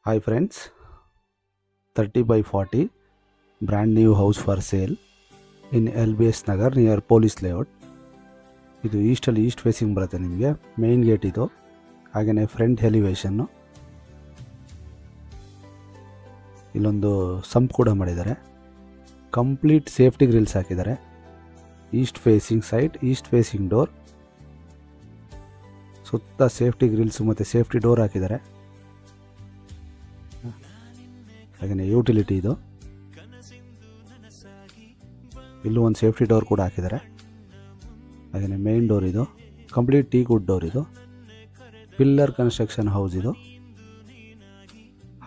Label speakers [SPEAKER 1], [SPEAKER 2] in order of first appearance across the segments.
[SPEAKER 1] Hi friends, 30 by 40 brand new house for sale in LBS Nagar near Police Layout. ಇದು ಈಸ್ಟಲ್ಲಿ East facing ಬರುತ್ತೆ. ನಿಮಗೆ main gate ಇದು, ಹಾಗೆಯೇ front ಎಲಿವೇಶನ್ನು. ಇಲ್ಲೊಂದು sump ಕೂಡ ಮಾಡಿದ್ದಾರೆ. ಕಂಪ್ಲೀಟ್ ಸೇಫ್ಟಿ ಗ್ರಿಲ್ಸ್ ಹಾಕಿದ್ದಾರೆ. East facing side, East facing door, ಸುತ್ತ ಸೇಫ್ಟಿ ಗ್ರಿಲ್ಸ್ ಮತ್ತು ಸೇಫ್ಟಿ ಡೋರ್ ಹಾಕಿದ್ದಾರೆ. ಹಾಗೆಯೇ ಯುಟಿಲಿಟಿ ಇದು, ಇಲ್ಲೂ ಒಂದು ಸೇಫ್ಟಿ ಡೋರ್ ಕೂಡ ಹಾಕಿದ್ದಾರೆ. ಹಾಗೆಯೇ ಮೇನ್ ಡೋರ್ ಇದು, ಕಂಪ್ಲೀಟ್ ಟೀ ಕುಡ್ ಡೋರ್ ಇದು. ಪಿಲ್ಲರ್ ಕನ್ಸ್ಟ್ರಕ್ಷನ್ ಹೌಸ್ ಇದು.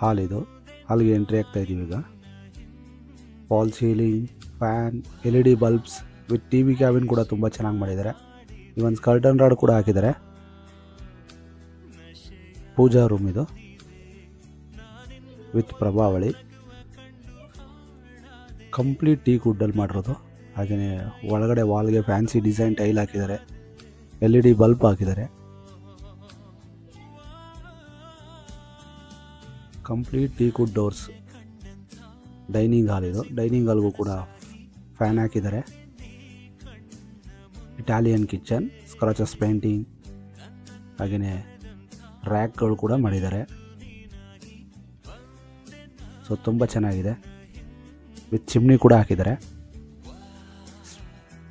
[SPEAKER 1] ಹಾಲ್ ಇದು, ಹಾಲ್ಗೆ ಎಂಟ್ರಿ ಆಗ್ತಾ ಇದ್ದೀವಿ ಈಗ. Fall ceiling, fan, LED bulbs with TV cabin ಕೂಡ ತುಂಬ ಚೆನ್ನಾಗಿ ಮಾಡಿದ್ದಾರೆ. ಈ ಒಂದು ಕರ್ಟನ್ ರಾಡ್ ಕೂಡ ಹಾಕಿದ್ದಾರೆ. ಪೂಜಾ ರೂಮ್ ಇದು ವಿತ್ ಪ್ರಭಾವಳಿ, ಕಂಪ್ಲೀಟ್ ಟೀ ಕುಡ್ಡಲ್ಲಿ ಮಾಡಿರೋದು. ಹಾಗೆಯೇ ಒಳಗಡೆ ವಾಲ್ಗೆ ಫ್ಯಾನ್ಸಿ ಡಿಸೈನ್ ಟೈಲ್ ಹಾಕಿದ್ದಾರೆ, LED ಬಲ್ಬ್ ಹಾಕಿದ್ದಾರೆ. Complete teak wood doors. Dining hall ಇದು, ಡೈನಿಂಗ್ ಹಾಲ್ಗೂ ಕೂಡ ಫ್ಯಾನ್ ಹಾಕಿದ್ದಾರೆ. ಇಟಾಲಿಯನ್ ಕಿಚನ್, ಸ್ಕ್ರಾಚಸ್ ಪೇಂಟಿಂಗ್, ಹಾಗೆಯೇ ರ್ಯಾಕ್ಗಳು ಕೂಡ ಮಾಡಿದ್ದಾರೆ. ಸೊ ತುಂಬ ಚೆನ್ನಾಗಿದೆ. ವಿತ್ ಚಿಮ್ನಿ ಕೂಡ ಹಾಕಿದ್ದಾರೆ.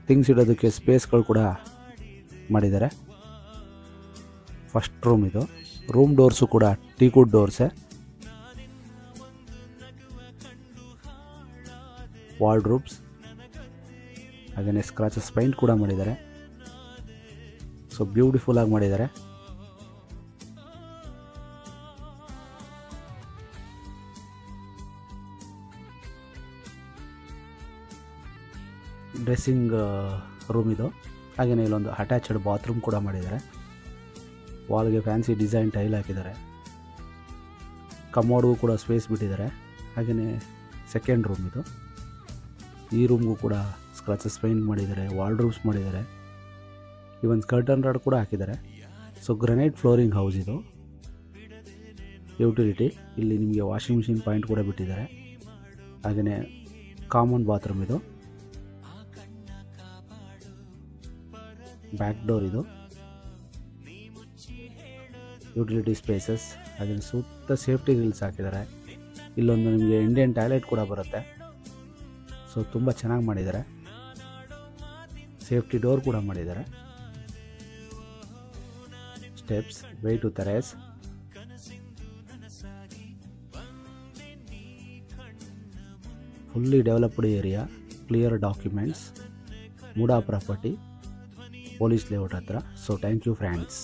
[SPEAKER 1] ಥಿಂಗ್ಸ್ ಇಡೋದಕ್ಕೆ ಸ್ಪೇಸ್ಗಳು ಕೂಡ ಮಾಡಿದ್ದಾರೆ. ಫಸ್ಟ್ ರೂಮ್ ಇದು. ರೂಮ್ ಡೋರ್ಸು ಕೂಡ ಟೀ ಕುಡ್ ಡೋರ್ಸೇ. ವಾರ್ಡ್ರೂಬ್ಸ್, ಹಾಗೆಯೇ ಸ್ಕ್ರಾಚಸ್ ಪೈಂಟ್ ಕೂಡ ಮಾಡಿದ್ದಾರೆ. ಸೊ ಬ್ಯೂಟಿಫುಲ್ ಆಗಿ ಮಾಡಿದ್ದಾರೆ. ಡ್ರೆಸ್ಸಿಂಗ್ ರೂಮ್ ಇದು. ಹಾಗೆಯೇ ಇಲ್ಲೊಂದು ಅಟ್ಯಾಚ್ಡ್ ಬಾತ್ರೂಮ್ ಕೂಡ ಮಾಡಿದ್ದಾರೆ. ವಾಲ್ಗೆ ಫ್ಯಾನ್ಸಿ ಡಿಸೈನ್ ಟೈಲ್ ಹಾಕಿದ್ದಾರೆ. ಕಮೋಡ್ಗೂ ಕೂಡ ಸ್ಪೇಸ್ ಬಿಟ್ಟಿದ್ದಾರೆ. ಹಾಗೆಯೇ ಸೆಕೆಂಡ್ ರೂಮ್ ಇದು. ಈ ರೂಮ್ಗೂ ಕೂಡ ಸ್ಕ್ರಾಚಸ್ ಪೇಂಟ್ ಮಾಡಿದ್ದಾರೆ, ವಾರ್ಡ್ರೂಬ್ಸ್ ಮಾಡಿದ್ದಾರೆ. ಈ ಒಂದು ಕರ್ಟನ್ ರಾಡ್ ಕೂಡ ಹಾಕಿದ್ದಾರೆ. ಸೊ ಗ್ರನೈಟ್ ಫ್ಲೋರಿಂಗ್ ಹೌಸ್ ಇದು. ಯುಟಿಲಿಟಿ, ಇಲ್ಲಿ ನಿಮಗೆ ವಾಷಿಂಗ್ ಮಿಷಿನ್ ಪಾಯಿಂಟ್ ಕೂಡ ಬಿಟ್ಟಿದ್ದಾರೆ. ಹಾಗೆಯೇ ಕಾಮನ್ ಬಾತ್ರೂಮ್ ಇದು. ಬ್ಯಾಕ್ ಡೋರ್ ಇದು. ಯುಟಿಲಿಟಿ ಸ್ಪೇಸಸ್, ಹಾಗೆ ಸುತ್ತ ಸೇಫ್ಟಿ ಗ್ರಿಲ್ಸ್ ಹಾಕಿದ್ದಾರೆ. ಇಲ್ಲೊಂದು ನಿಮಗೆ ಇಂಡಿಯನ್ ಟಾಯ್ಲೆಟ್ ಕೂಡ ಬರುತ್ತೆ. ಸೊ ತುಂಬ ಚೆನ್ನಾಗಿ ಮಾಡಿದ್ದಾರೆ. ಸೇಫ್ಟಿ ಡೋರ್ ಕೂಡ ಮಾಡಿದ್ದಾರೆ. Steps, way to terrace. Fully developed area, clear documents, MUDA property, police layout ಹತ್ರ. So thank you friends.